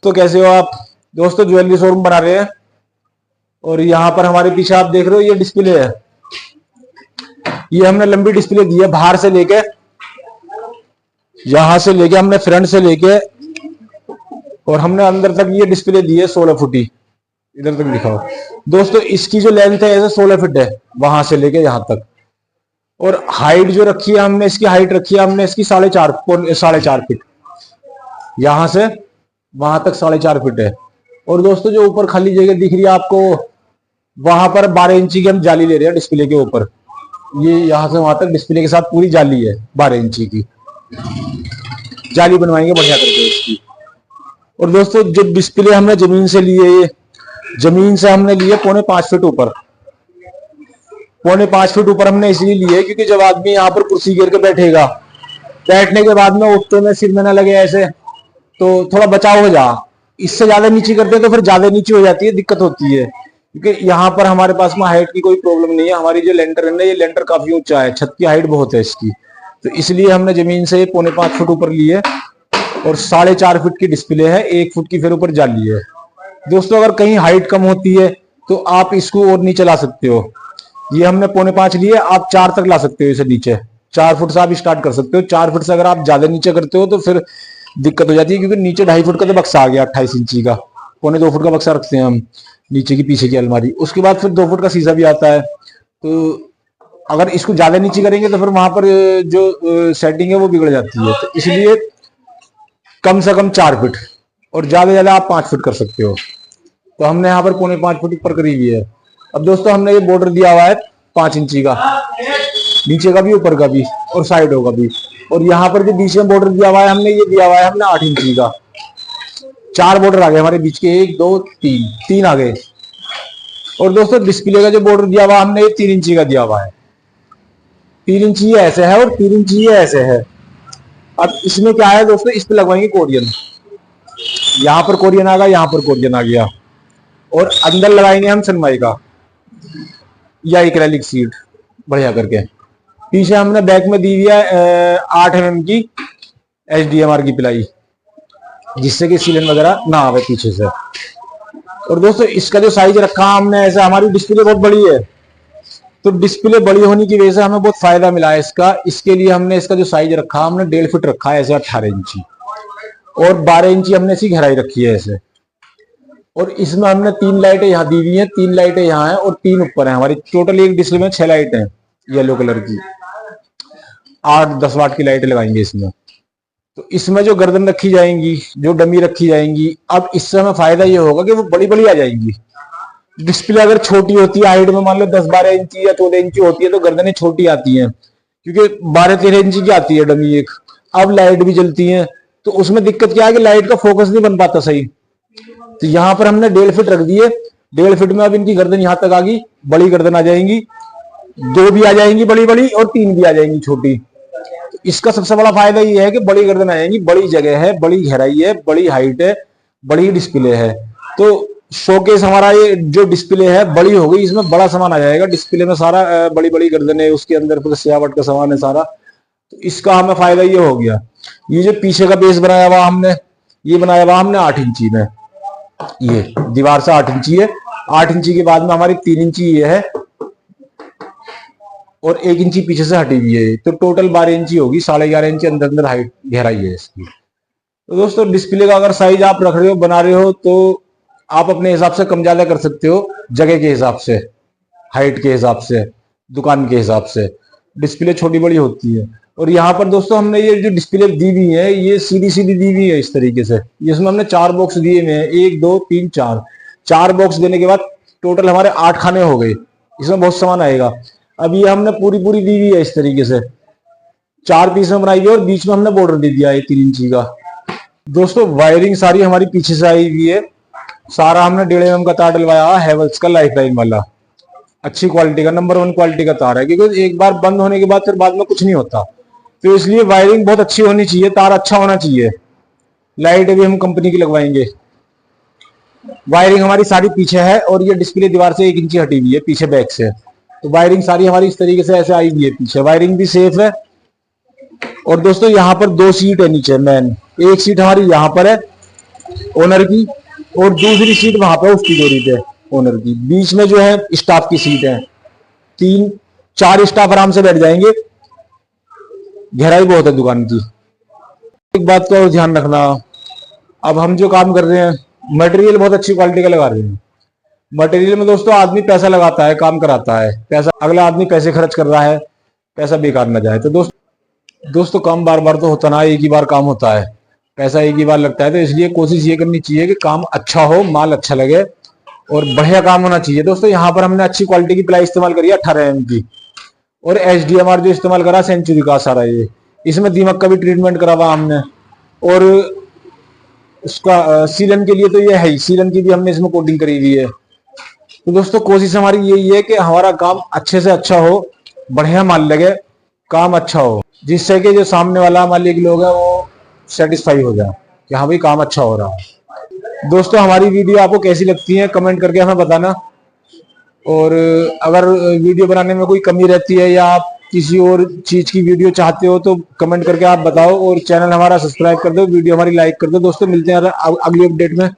तो कैसे हो आप दोस्तों। ज्वेलरी शोरूम बना रहे हैं और यहाँ पर हमारे पीछे आप देख रहे हो ये डिस्प्ले है। ये हमने लंबी डिस्प्ले दी है, बाहर से लेके यहां से लेके हमने फ्रंट से लेके और हमने अंदर तक ये डिस्प्ले दी है 16 फुट की। इधर तक दिखाओ दोस्तों, इसकी जो लेंथ है ऐसे 16 फीट है वहां से लेके यहां तक। और हाइट जो रखी है हमने, इसकी हाइट रखी है हमने इसकी 4.5 फीट, यहां से वहां तक 4.5 फीट है। और दोस्तों जो ऊपर खाली जगह दिख रही है आपको, वहां पर 12 इंची की हम जाली ले रहे हैं डिस्प्ले के ऊपर। ये यहां से वहां तक डिस्प्ले के साथ पूरी जाली है, 12 इंची की जाली बनवाएंगे बढ़िया करके इसकी। और दोस्तों जो डिस्प्ले हमने जमीन से लिए, ये जमीन से हमने लिए 4.5 फीट ऊपर। 4.5 फीट ऊपर हमने इसलिए लिए क्योंकि जब आदमी यहाँ पर कुर्सी गिर के बैठेगा, बैठने के बाद में उठते में सिर में ना लगे ऐसे, तो थोड़ा बचाव हो जा। इससे ज्यादा नीचे करते हैं तो फिर ज्यादा नीचे हो जाती है, दिक्कत होती है। क्योंकि यहाँ पर हमारे पास में हाइट की कोई प्रॉब्लम नहीं है। हमारी जो लेंटर है ना, ये लेंटर काफी ऊंचा है, छत की हाइट बहुत है इसकी, तो इसलिए हमने जमीन से 4.5 फुट ऊपर ली है। और 4.5 फीट की डिस्प्ले है, 1 फुट की फिर ऊपर जाली है। दोस्तों अगर कहीं हाइट कम होती है तो आप इसको और नीचे ला सकते हो। ये हमने 4.5 लिए, आप 4 तक ला सकते हो इसे नीचे। 4 फुट से आप स्टार्ट कर सकते हो। 4 फुट से अगर आप ज्यादा नीचे करते हो तो फिर दिक्कत हो जाती है, क्योंकि नीचे 2.5 फुट का तो बक्सा आ गया, 28 इंची का। 2.25 फुट का बक्सा रखते हैं हम नीचे की, पीछे की अलमारी। उसके बाद फिर 2 फुट का शीशा भी आता है। तो अगर इसको ज्यादा नीचे करेंगे तो फिर वहां पर जो सेटिंग है वो बिगड़ जाती है। तो इसलिए कम से कम 4 फीट और ज्यादा से ज्यादा आप 5 फीट कर सकते हो। तो हमने यहाँ पर 4.5 फुट ऊपर करी हुई है। अब दोस्तों हमने ये बॉर्डर दिया हुआ है 5 इंची का, नीचे का भी ऊपर का भी और साइडों का भी। और यहाँ पर जो बीच में बॉर्डर दिया हुआ है हमने, ये दिया हुआ है हमने 8 इंची का। 4 बॉर्डर आ गए हमारे बीच के, 1 2 3 आ गए। और दोस्तों डिस्प्ले का जो बॉर्डर दिया हुआ हमने, ये 3 इंची का दिया हुआ है। 3 इंची ये ऐसे है और 3 इंची ये ऐसे है। अब इसमें क्या है दोस्तों, इस पे लगवाएंगे कोरियन। यहाँ पर कोरियन आ गया, यहाँ पर कोरियन आ गया। और अंदर लगाएंगे हम सनमाइका या एक्रेलिक सीट बढ़िया करके। पीछे हमने बैक में दी हुई है 8 mm की HDMR की पिलाई, जिससे कि सीलन वगैरह ना आवे पीछे से। और दोस्तों इसका जो साइज रखा हमने ऐसा, हमारी डिस्प्ले बहुत बड़ी है, तो डिस्प्ले बड़ी होने की वजह से हमें बहुत फायदा मिला है इसका। इसके लिए हमने इसका जो साइज रखा, हमने 1.5 फीट रखा है ऐसे, 18 इंची। और 12 इंची हमने इसकी गहराई रखी है ऐसे। और इसमें हमने 3 लाइटें यहाँ दी हुई हैं, 3 लाइटें यहाँ हैं और 3 ऊपर हैं। हमारी टोटल एक डिस्प्ले में 6 लाइटें हैं येलो कलर की। 8-10 वाट की लाइटें लगाएंगे इसमें। तो इसमें जो गर्दन रखी जाएंगी, जो डमी रखी जाएंगी, अब इससे हमें फायदा ये होगा कि वो बड़ी बड़ी आ जाएंगी। डिस्प्ले अगर छोटी होती है हाइट में, मान लो 10-12 इंची या 14 इंची होती है, तो गर्दनें छोटी आती हैं, क्योंकि 12-13 इंची की आती है डमी एक। अब लाइट भी जलती है, तो उसमें दिक्कत क्या है कि लाइट का फोकस नहीं बन पाता सही। तो यहाँ पर हमने 1.5 फीट रख दिए। 1.5 फीट में अब इनकी गर्दन यहाँ तक आ गई, बड़ी गर्दन आ जाएंगी, 2 भी आ जाएंगी बड़ी बड़ी और 3 भी आ जाएंगी छोटी। तो इसका सबसे बड़ा फायदा ये है कि बड़ी गर्दन आ जाएंगी, बड़ी जगह है, बड़ी गहराई है, बड़ी हाइट है, बड़ी डिस्प्ले है। तो शोकेस हमारा ये जो डिस्प्ले है बड़ी हो गई, इसमें बड़ा सामान आ जाएगा डिस्प्ले में सारा। बड़ी बड़ी गर्दन है, उसके अंदर पूरा सजावट का सामान है सारा। तो इसका हमें फायदा ये हो गया। ये जो पीछे का बेस बनाया हुआ हमने, ये बनाया हुआ हमने 8 इंची में। ये दीवार से 8 इंची है। 8 इंची के बाद में हमारी 3 इंची ये है और 1 इंची पीछे से हटी हुई है। तो टोटल 12 इंची होगी, 11.5 इंची अंदर अंदर हाइट गहराई है इसकी। तो दोस्तों डिस्प्ले का अगर साइज आप रख रहे हो, बना रहे हो, तो आप अपने हिसाब से कम ज्यादा कर सकते हो, जगह के हिसाब से, हाइट के हिसाब से, दुकान के हिसाब से। डिस्प्ले छोटी बड़ी होती है। और यहाँ पर दोस्तों हमने ये जो डिस्प्ले दी हुई है, ये सीधी सीधी दी हुई है इस तरीके से। इसमें हमने 4 बॉक्स दिए हुए हैं, 1 2 3 4। 4 बॉक्स देने के बाद टोटल हमारे 8 खाने हो गए। इसमें बहुत सामान आएगा। अब ये हमने पूरी पूरी दी हुई है इस तरीके से, 4 पीस में बनाई है और बीच में हमने बॉर्डर दे दिया है 3 इंची का। दोस्तों वायरिंग सारी हमारी पीछे से आई हुई है। सारा हमने 1.5 mm का तार डलवाया है, हैवेल्स का लाइफ लाइन वाला, अच्छी क्वालिटी का, नंबर 1 क्वालिटी का तार है। क्योंकि एक बार बंद होने के बाद फिर बाद में कुछ नहीं होता, तो इसलिए वायरिंग बहुत अच्छी होनी चाहिए, तार अच्छा होना चाहिए। लाइट भी हम कंपनी की लगवाएंगे। वायरिंग हमारी सारी पीछे है और ये डिस्प्ले दीवार से 1 इंची हटी हुई है पीछे बैक से। तो वायरिंग सारी हमारी इस तरीके से ऐसे आई हुई है पीछे। वायरिंग भी सेफ है। और दोस्तों यहाँ पर 2 सीट है नीचे मेन। एक सीट हमारी यहाँ पर है ओनर की, और दूसरी सीट वहां पे उस तिजोरी पे ओनर की। बीच में जो है स्टाफ की सीट है, 3-4 स्टाफ आराम से बैठ जाएंगे। गहराई बहुत है दुकान की। एक बात का और ध्यान रखना, अब हम जो काम कर रहे हैं मटेरियल बहुत अच्छी क्वालिटी का लगा रहे हैं। मटेरियल में दोस्तों आदमी पैसा लगाता है, काम कराता है, पैसा अगला आदमी पैसे खर्च कर रहा है, पैसा बेकार ना जाए। तो दोस्तों काम बार बार तो होता ना, एक ही बार काम होता है, पैसा एक ही बार लगता है। तो इसलिए कोशिश ये करनी चाहिए कि काम अच्छा हो, माल अच्छा लगे और बढ़िया काम होना चाहिए। दोस्तों यहाँ पर हमने अच्छी क्वालिटी की प्लाई इस्तेमाल करी है 18 mm की, और HDMR जो इस्तेमाल करा सेंचुरी का सारा। ये इसमें दीमक का भी ट्रीटमेंट करा हुआ हमने, और उसका सीलन के लिए तो ये है ही, सीलन की भी हमने इसमें कोटिंग करी हुई है। तो दोस्तों कोशिश हमारी यही है कि हमारा काम अच्छे से अच्छा हो, बढ़िया माल लगे, काम अच्छा हो, जिससे कि जो सामने वाला मालिक लोग है वो सेटिस्फाई हो जाए कि हाँ भाई काम अच्छा हो रहा है। दोस्तों हमारी वीडियो आपको कैसी लगती है कमेंट करके हमें बताना, और अगर वीडियो बनाने में कोई कमी रहती है या आप किसी और चीज की वीडियो चाहते हो तो कमेंट करके आप बताओ, और चैनल हमारा सब्सक्राइब कर दो, वीडियो हमारी लाइक कर दो। दोस्तों मिलते हैं अगली अपडेट में।